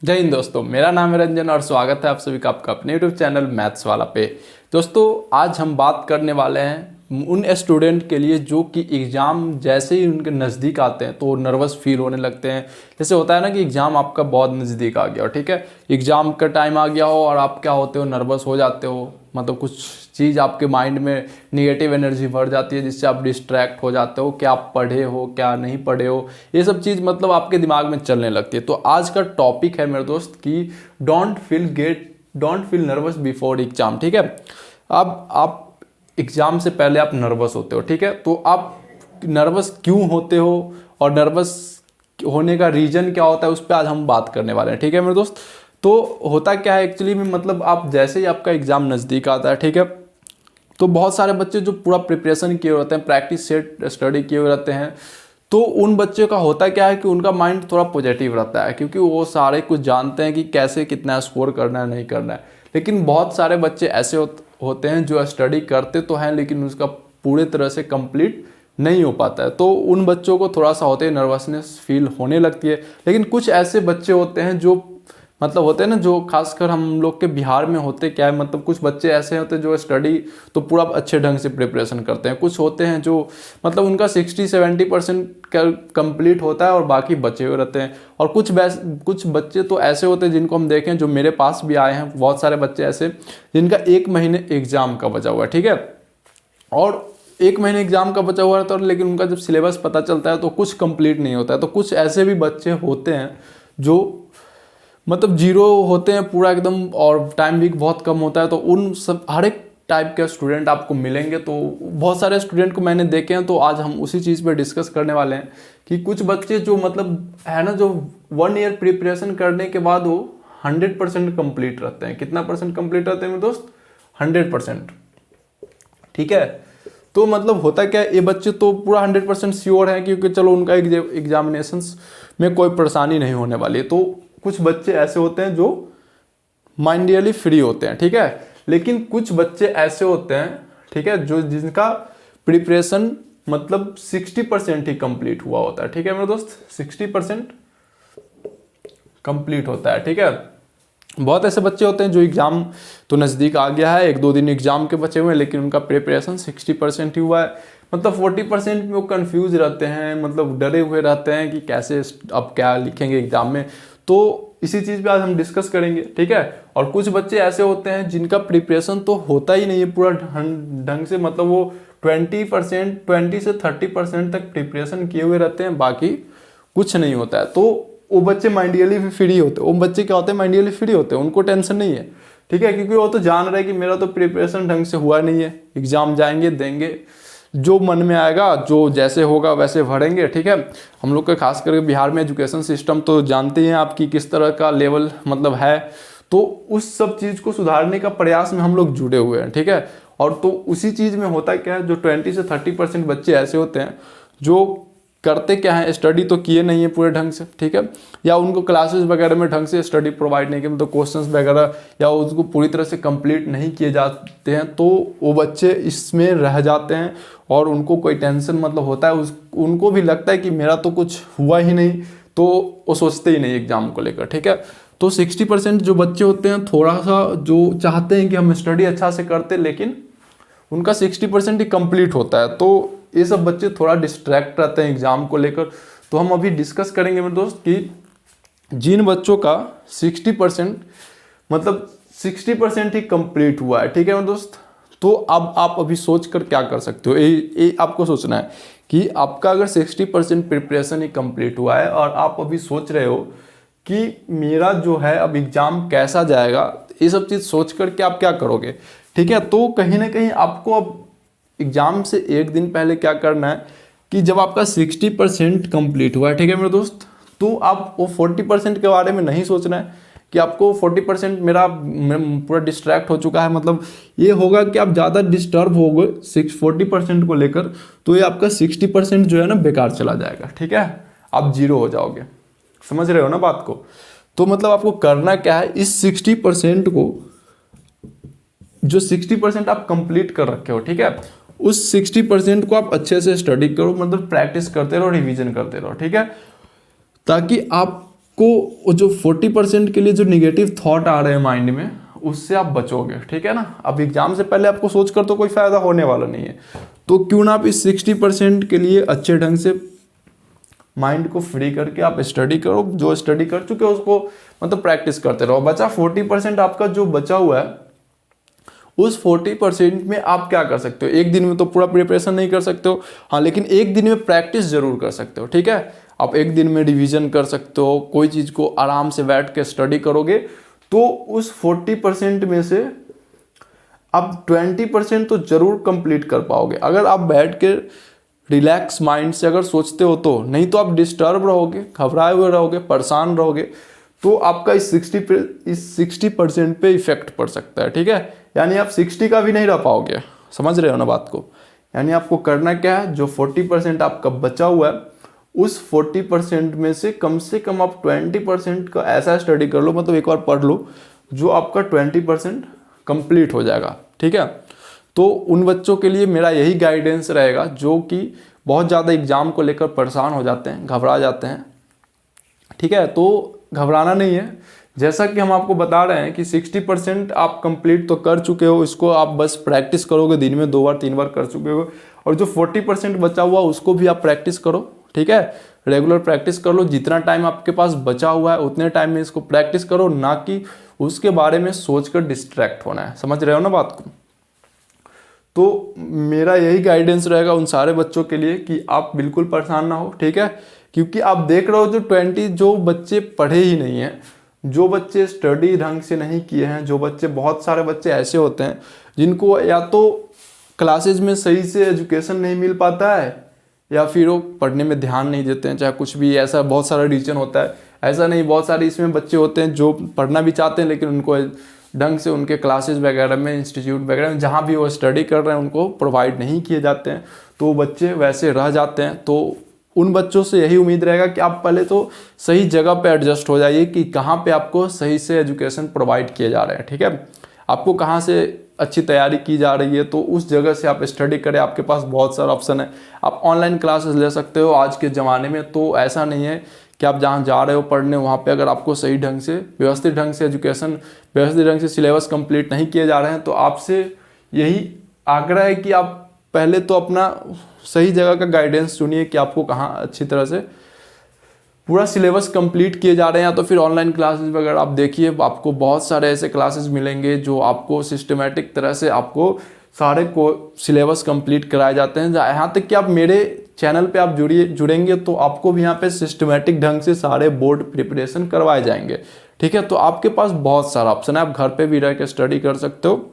जय हिंद दोस्तों, मेरा नाम है रंजन और स्वागत है आप सभी का आपका अपने यूट्यूब चैनल मैथ्स वाला पे। दोस्तों, आज हम बात करने वाले हैं उन स्टूडेंट के लिए जो कि एग्ज़ाम जैसे ही उनके नज़दीक आते हैं तो नर्वस फील होने लगते हैं। जैसे होता है ना कि एग्ज़ाम आपका बहुत नज़दीक आ गया हो, ठीक है, एग्ज़ाम का टाइम आ गया हो और आप क्या होते हो, नर्वस हो जाते हो। मतलब कुछ चीज़ आपके माइंड में नेगेटिव एनर्जी भर जाती है जिससे आप डिस्ट्रैक्ट हो जाते हो, क्या आप पढ़े हो क्या नहीं पढ़े हो, ये सब चीज़ मतलब आपके दिमाग में चलने लगती है। तो आज का टॉपिक है मेरे दोस्त कि don't feel nervous before exam. ठीक है, अब आप एग्ज़ाम से पहले आप नर्वस होते हो, ठीक है, तो आप नर्वस क्यों होते हो और नर्वस होने का रीज़न क्या होता है उस पर आज हम बात करने वाले हैं। ठीक है मेरे दोस्त, तो होता क्या है एक्चुअली में, मतलब आप जैसे ही आपका एग्ज़ाम नज़दीक आता है, ठीक है, तो बहुत सारे बच्चे जो पूरा प्रिपरेशन किए रहते हैं, प्रैक्टिस सेट स्टडी किए रहते हैं, तो उन बच्चों का होता क्या है कि उनका माइंड थोड़ा पॉजिटिव रहता है क्योंकि वो सारे कुछ जानते हैं कि कैसे कितना स्कोर करना है नहीं करना है। लेकिन बहुत सारे बच्चे ऐसे होते हैं जो स्टडी करते तो हैं लेकिन उसका पूरे तरह से कंप्लीट नहीं हो पाता है, तो उन बच्चों को थोड़ा सा होते हैं नर्वसनेस फील होने लगती है। लेकिन कुछ ऐसे बच्चे होते हैं जो मतलब होते हैं ना, जो खासकर हम लोग के बिहार में होते क्या है, मतलब कुछ बच्चे ऐसे होते हैं जो स्टडी तो पूरा अच्छे ढंग से प्रिपरेशन करते हैं, कुछ होते हैं जो मतलब उनका 60-70% कंप्लीट होता है और बाकी बचे हुए रहते हैं। और कुछ बच्चे तो ऐसे होते हैं जिनको हम देखें, जो मेरे पास भी आए हैं बहुत सारे बच्चे ऐसे जिनका 1 महीने एग्ज़ाम का बचा हुआ है, ठीक है, और 1 महीने एग्ज़ाम का बचा हुआ रहता है, लेकिन उनका जब सिलेबस पता चलता है तो कुछ कंप्लीट नहीं होता है। तो कुछ ऐसे भी बच्चे होते हैं जो मतलब जीरो होते हैं पूरा एकदम, और टाइम भी बहुत कम होता है। तो उन सब हर एक टाइप के स्टूडेंट आपको मिलेंगे, तो बहुत सारे स्टूडेंट को मैंने देखे हैं। तो आज हम उसी चीज़ पे डिस्कस करने वाले हैं कि कुछ बच्चे जो मतलब है ना, जो 1 ईयर प्रिपरेशन करने के बाद वो 100% कंप्लीट रहते हैं। कितना परसेंट कंप्लीट रहते हैं मेरे दोस्त? 100%। ठीक है, तो मतलब होता क्या है, ये बच्चे तो पूरा 100% श्योर है क्योंकि चलो उनका एग्जामिनेशंस में कोई परेशानी नहीं होने वाली है। तो कुछ बच्चे ऐसे होते हैं जो माइंडली फ्री होते हैं, ठीक है, लेकिन कुछ बच्चे ऐसे होते हैं, ठीक है, जो जिनका प्रिपरेशन मतलब 60% ही कंप्लीट हुआ होता है। ठीक है मेरे दोस्त, 60% कंप्लीट होता है। ठीक है, बहुत ऐसे बच्चे होते हैं जो एग्ज़ाम तो नज़दीक आ गया है, 1-2 दिन एग्ज़ाम के बचे हुए हैं, लेकिन उनका प्रिपरेशन 60% ही हुआ है। मतलब 40% में वो कंफ्यूज रहते हैं, मतलब डरे हुए रहते हैं कि कैसे अब क्या लिखेंगे एग्ज़ाम में। तो इसी चीज़ पे आज हम डिस्कस करेंगे, ठीक है। और कुछ बच्चे ऐसे होते हैं जिनका प्रिपरेशन तो होता ही नहीं है पूरा ढंग से, मतलब वो 20 से 30% तक प्रिपरेशन किए हुए रहते हैं, बाकी कुछ नहीं होता है। तो वो बच्चे माइंडली भी फ्री होते हैं। वो बच्चे क्या होते हैं, माइंडली फ्री होते हैं, उनको टेंशन नहीं है, ठीक है, क्योंकि वो तो जान रहे हैं कि मेरा तो प्रिपरेशन ढंग से हुआ नहीं है, एग्ज़ाम जाएंगे देंगे, जो मन में आएगा जो जैसे होगा वैसे भरेंगे। ठीक है, हम लोग का खास करके बिहार में एजुकेशन सिस्टम तो जानते हैं आपकी किस तरह का लेवल मतलब है, तो उस सब चीज़ को सुधारने का प्रयास में हम लोग जुड़े हुए हैं, ठीक है। और तो उसी चीज़ में होता क्या है, जो 20 से 30% बच्चे ऐसे होते हैं जो करते क्या है, स्टडी तो किए नहीं है पूरे ढंग से, ठीक है, या उनको क्लासेस वगैरह में ढंग से स्टडी प्रोवाइड नहीं किए, मतलब क्वेश्चंस वगैरह या उसको पूरी तरह से कंप्लीट नहीं किए जाते हैं, तो वो बच्चे इसमें रह जाते हैं और उनको कोई टेंशन मतलब होता है, उनको भी लगता है कि मेरा तो कुछ हुआ ही नहीं, तो वो सोचते ही नहीं एग्जाम को लेकर। ठीक है, तो 60% जो बच्चे होते हैं थोड़ा सा जो चाहते हैं कि हम स्टडी अच्छा से करते, लेकिन उनका 60% ही कंप्लीट होता है, तो ये सब बच्चे थोड़ा डिस्ट्रैक्ट रहते हैं एग्जाम को लेकर। तो हम अभी डिस्कस करेंगे मेरे दोस्त कि जिन बच्चों का 60% मतलब 60% ही कंप्लीट हुआ है, ठीक है मेरे दोस्त, तो अब आप अभी सोच कर क्या कर सकते हो, ये आपको सोचना है कि आपका अगर 60% प्रिपरेशन ही कंप्लीट हुआ है और आप अभी सोच रहे हो कि मेरा जो है अब एग्ज़ाम कैसा जाएगा, ये सब चीज़ सोच कर के आप क्या करोगे। ठीक है, तो कहीं ना कहीं आपको अब एग्ज़ाम से 1 दिन पहले क्या करना है कि जब आपका 60% कंप्लीट हुआ है, ठीक है मेरे दोस्त, तो आप वो 40% के बारे में नहीं सोचना है कि आपको 40% मेरा पूरा डिस्ट्रैक्ट हो चुका है, मतलब ये होगा कि आप ज़्यादा डिस्टर्ब हो गए 40% को लेकर, तो ये आपका 60% जो है ना बेकार चला जाएगा। ठीक है, आप जीरो हो जाओगे, समझ रहे हो ना बात को। तो मतलब आपको करना क्या है, इस 60% को, जो 60% आप कंप्लीट कर रखे हो, ठीक है, उस 60% को आप अच्छे से स्टडी करो, मतलब प्रैक्टिस करते रहो, रिवीजन करते रहो, ठीक है, ताकि आप को जो 40% के लिए जो निगेटिव थॉट आ रहे हैं माइंड में, उससे आप बचोगे, ठीक है ना। अब एग्जाम से पहले आपको सोच कर तो कोई फायदा होने वाला नहीं है, तो क्यों ना आप इस 60% के लिए अच्छे ढंग से माइंड को फ्री करके आप स्टडी करो। जो स्टडी कर चुके हो उसको मतलब प्रैक्टिस करते रहो। बचा 40% आपका जो बचा हुआ है, उस 40% में आप क्या कर सकते हो, एक दिन में तो पूरा प्रिपरेशन नहीं कर सकते हो, हाँ, लेकिन एक दिन में प्रैक्टिस जरूर कर सकते हो, ठीक है। आप एक दिन में रिवीजन कर सकते हो, कोई चीज़ को आराम से बैठ के स्टडी करोगे तो उस 40% में से आप 20% तो जरूर कंप्लीट कर पाओगे। अगर आप बैठ के रिलैक्स माइंड से अगर सोचते हो तो, नहीं तो आप डिस्टर्ब रहोगे, घबराए हुए रहोगे, परेशान रहोगे, तो आपका इस 60% पे इफेक्ट पड़ सकता है, ठीक है। यानी आप 60 का भी नहीं रह पाओगे, समझ रहे हो ना बात को। यानी आपको करना क्या है, जो 40% आपका बचा हुआ है, उस 40% में से कम आप 20% का ऐसा स्टडी कर लो, मतलब एक बार पढ़ लो जो आपका 20% कंप्लीट हो जाएगा, ठीक है। तो उन बच्चों के लिए मेरा यही गाइडेंस रहेगा जो कि बहुत ज़्यादा एग्जाम को लेकर परेशान हो जाते हैं, घबरा जाते हैं, ठीक है। तो घबराना नहीं है, जैसा कि हम आपको बता रहे हैं कि 60% आप कंप्लीट तो कर चुके हो, इसको आप बस प्रैक्टिस करोगे, दिन में 2 बार 3 बार कर चुके हो, और जो 40% बचा हुआ उसको भी आप प्रैक्टिस करो, ठीक है। रेगुलर प्रैक्टिस कर लो, जितना टाइम आपके पास बचा हुआ है उतने टाइम में इसको प्रैक्टिस करो, ना कि उसके बारे में सोचकर डिस्ट्रैक्ट होना है, समझ रहे हो ना बात को। तो मेरा यही गाइडेंस रहेगा उन सारे बच्चों के लिए कि आप बिल्कुल परेशान ना हो, ठीक है। क्योंकि आप देख रहे हो जो बच्चे पढ़े ही नहीं हैं, जो बच्चे स्टडी ढंग से नहीं किए हैं, जो बच्चे, बहुत सारे बच्चे ऐसे होते हैं जिनको या तो क्लासेज में सही से एजुकेशन नहीं मिल पाता है, या फिर वो पढ़ने में ध्यान नहीं देते हैं, चाहे कुछ भी, ऐसा बहुत सारा रीजन होता है। ऐसा नहीं, बहुत सारे इसमें बच्चे होते हैं जो पढ़ना भी चाहते हैं लेकिन उनको ढंग से उनके क्लासेस वगैरह में, इंस्टीट्यूट वगैरह में जहाँ भी वो स्टडी कर रहे हैं उनको प्रोवाइड नहीं किए जाते हैं, तो वो बच्चे वैसे रह जाते हैं। तो उन बच्चों से यही उम्मीद रहेगा कि आप पहले तो सही जगह पे एडजस्ट हो जाइए कि कहाँ पे आपको सही से एजुकेशन प्रोवाइड किए जा रहे हैं, ठीक है। आपको कहाँ से अच्छी तैयारी की जा रही है, तो उस जगह से आप स्टडी करें। आपके पास बहुत सारा ऑप्शन है, आप ऑनलाइन क्लासेस ले सकते हो आज के ज़माने में। तो ऐसा नहीं है कि आप जहाँ जा रहे हो पढ़ने, वहाँ पे अगर आपको सही ढंग से, व्यवस्थित ढंग से एजुकेशन, व्यवस्थित ढंग से सिलेबस कंप्लीट नहीं किए जा रहे हैं, तो आपसे यही आग्रह है कि आप पहले तो अपना सही जगह का गाइडेंस चुनिए कि आपको कहाँ अच्छी तरह से पूरा सिलेबस कंप्लीट किए जा रहे हैं। या तो फिर ऑनलाइन क्लासेस वगैरह आप देखिए, आपको बहुत सारे ऐसे क्लासेस मिलेंगे जो आपको सिस्टमेटिक तरह से आपको सारे को सिलेबस कंप्लीट कराए जाते हैं। यहाँ तक कि आप मेरे चैनल पे आप जुड़ेंगे तो आपको भी यहाँ पे सिस्टमेटिक ढंग से सारे बोर्ड प्रिपरेशन करवाए जाएंगे, ठीक है। तो आपके पास बहुत सारा ऑप्शन है, आप घर पे भी रह के स्टडी कर सकते हो,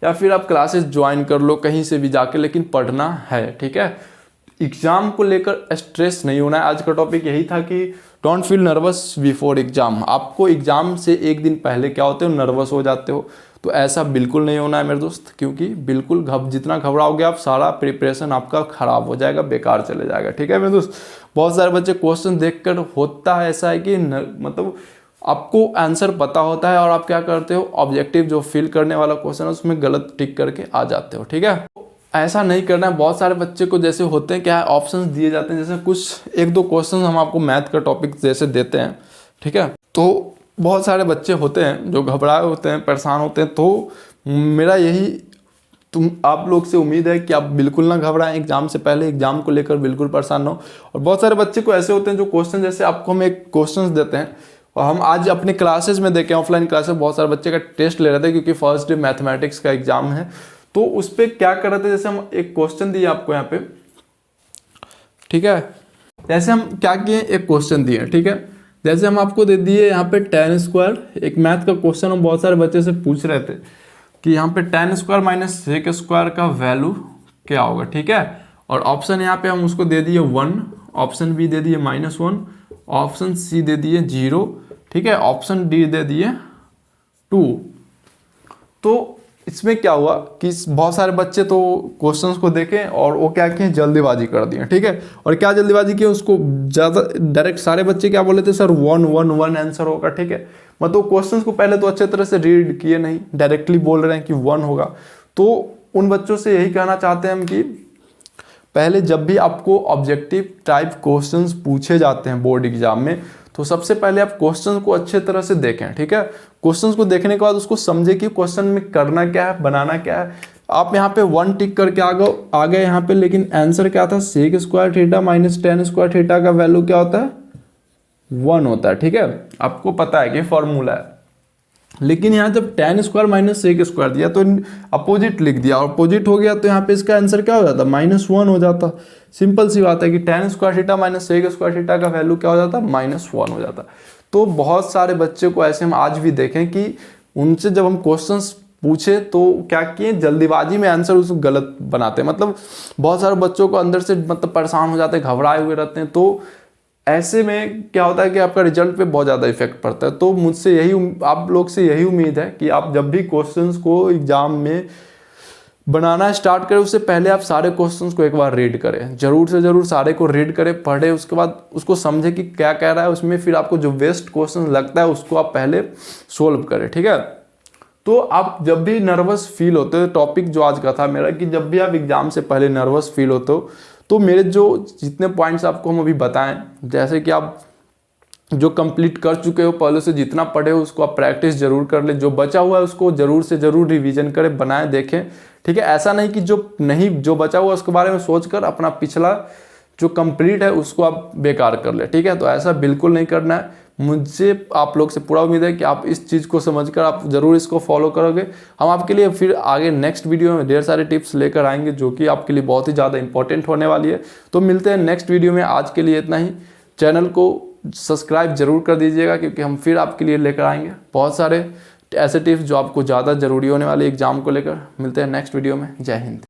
या फिर आप क्लासेस ज्वाइन कर लो कहीं से भी जाके, लेकिन पढ़ना है, ठीक है। एग्जाम को लेकर स्ट्रेस नहीं होना है। आज का टॉपिक यही था कि don't feel nervous before exam. आपको एग्जाम से एक दिन पहले क्या होते हो, नर्वस हो जाते हो, तो ऐसा बिल्कुल नहीं होना है मेरे दोस्त, क्योंकि बिल्कुल जितना घबराओगे आप, सारा प्रिपरेशन आपका खराब हो जाएगा, बेकार चले जाएगा, ठीक है मेरे दोस्त। बहुत सारे बच्चे क्वेश्चन देखकर होता है ऐसा है कि मतलब आपको आंसर पता होता है और आप क्या करते हो, ऑब्जेक्टिव जो फिल करने वाला क्वेश्चन है उसमें गलत टिक करके आ जाते हो, ठीक है। ऐसा नहीं करना है। बहुत सारे बच्चे को जैसे होते हैं क्या, ऑप्शंस दिए जाते हैं, जैसे कुछ 1-2 क्वेश्चन हम आपको मैथ का टॉपिक जैसे देते हैं, ठीक है। तो बहुत सारे बच्चे होते हैं जो घबराए होते हैं, परेशान होते हैं। तो मेरा यही आप लोग से उम्मीद है कि आप बिल्कुल ना घबराएं एग्जाम से पहले, एग्जाम को लेकर बिल्कुल परेशान ना हो। और बहुत सारे बच्चे को ऐसे होते हैं जो क्वेश्चन, जैसे आपको हम एक क्वेश्चन देते हैं, और हम आज अपने क्लासेस में देखें, ऑफलाइन क्लासेस बहुत सारे बच्चे का टेस्ट ले रहे थे क्योंकि फर्स्ट डे मैथमेटिक्स का एग्जाम है। तो उस पर क्या कर रहे थे, जैसे हम एक क्वेश्चन दिए आपको यहाँ पे, ठीक है। जैसे हम क्या किए, एक क्वेश्चन दिए, ठीक है। जैसे हम आपको दे दिए यहाँ पे tan स्क्वायर, एक मैथ का क्वेश्चन हम बहुत सारे बच्चे से पूछ रहे थे कि यहाँ पे tan square minus sec square का वैल्यू क्या होगा, ठीक है। और ऑप्शन यहाँ पे हम उसको दे दिए 1, ऑप्शन बी दे दिए -1, ऑप्शन सी दे दिए 0, ठीक है, ऑप्शन डी दे दिए 2। तो इसमें क्या हुआ कि बहुत सारे बच्चे तो क्वेश्चंस को देखें और वो क्या किए, जल्दीबाजी कर दिए, ठीक है। और क्या जल्दीबाजी की, उसको ज़्यादा डायरेक्ट सारे बच्चे क्या बोले थे, सर 1 आंसर होगा, ठीक है। मतलब क्वेश्चंस को पहले तो अच्छे तरह से रीड किए नहीं, डायरेक्टली बोल रहे हैं कि 1 होगा। तो उन बच्चों से यही कहना चाहते हैं हम कि पहले जब भी आपको ऑब्जेक्टिव टाइप क्वेश्चंस पूछे जाते हैं बोर्ड एग्जाम में, तो सबसे पहले आप क्वेश्चन को अच्छे तरह से देखें, ठीक है। क्वेश्चन को देखने के बाद उसको समझे कि क्वेश्चन में करना क्या है, बनाना क्या है। आप यहाँ पे 1 टिक करके आ गए यहाँ पे, लेकिन आंसर क्या था, sec square theta minus tan square theta का वैल्यू क्या होता है, 1 होता है, ठीक है। आपको पता है कि फॉर्मूला है। लेकिन यहाँ जब tan square minus sec square दिया तो अपोजिट लिख दिया, और अपोजिट हो गया तो यहाँ पे इसका आंसर क्या हो जाता, -1 हो जाता। सिंपल सी बात है कि tan square theta minus sec square theta का वैल्यू क्या हो जाता, -1 हो जाता। तो बहुत सारे बच्चे को ऐसे हम आज भी देखें कि उनसे जब हम क्वेश्चंस पूछे तो क्या किए, जल्दीबाजी में आंसर उसको गलत बनाते हैं। मतलब बहुत सारे बच्चों को अंदर से मतलब परेशान हो जाते हैं, घबराए हुए रहते हैं। तो ऐसे में क्या होता है कि आपका रिजल्ट पे बहुत ज़्यादा इफेक्ट पड़ता है। तो मुझसे आप लोग से यही उम्मीद है कि आप जब भी क्वेश्चंस को एग्जाम में बनाना स्टार्ट करें, उससे पहले आप सारे क्वेश्चंस को एक बार रीड करें, जरूर से जरूर सारे को रीड करें, पढ़ें, उसके बाद उसको समझें कि क्या कह रहा है उसमें। फिर आपको जो बेस्ट क्वेश्चन लगता है उसको आप पहले सोल्व करें, ठीक है। तो आप जब भी नर्वस फील होते हो, टॉपिक जो आज का था मेरा, कि जब भी आप एग्जाम से पहले नर्वस फील होते हो तो मेरे जो जितने पॉइंट्स आपको हम अभी बताएं, जैसे कि आप जो कंप्लीट कर चुके हो पहले से, जितना पढ़े हो उसको आप प्रैक्टिस जरूर कर ले, जो बचा हुआ है उसको जरूर से जरूर रिवीजन करें, बनाएं, देखें, ठीक है। ऐसा नहीं कि जो बचा हुआ उसके बारे में सोचकर अपना पिछला जो कंप्लीट है उसको आप बेकार कर ले, ठीक है। तो ऐसा बिल्कुल नहीं करना है। मुझे आप लोग से पूरा उम्मीद है कि आप इस चीज़ को समझकर आप ज़रूर इसको फॉलो करोगे। हम आपके लिए फिर आगे नेक्स्ट वीडियो में ढेर सारे टिप्स लेकर आएंगे जो कि आपके लिए बहुत ही ज़्यादा इंपॉर्टेंट होने वाली है। तो मिलते हैं नेक्स्ट वीडियो में। आज के लिए इतना ही। चैनल को सब्सक्राइब जरूर कर दीजिएगा, क्योंकि हम फिर आपके लिए लेकर आएंगे बहुत सारे ऐसे टिप्स जो आपको ज़्यादा ज़रूरी होने वाले एग्जाम को लेकर। मिलते हैं नेक्स्ट वीडियो में। जय हिंद।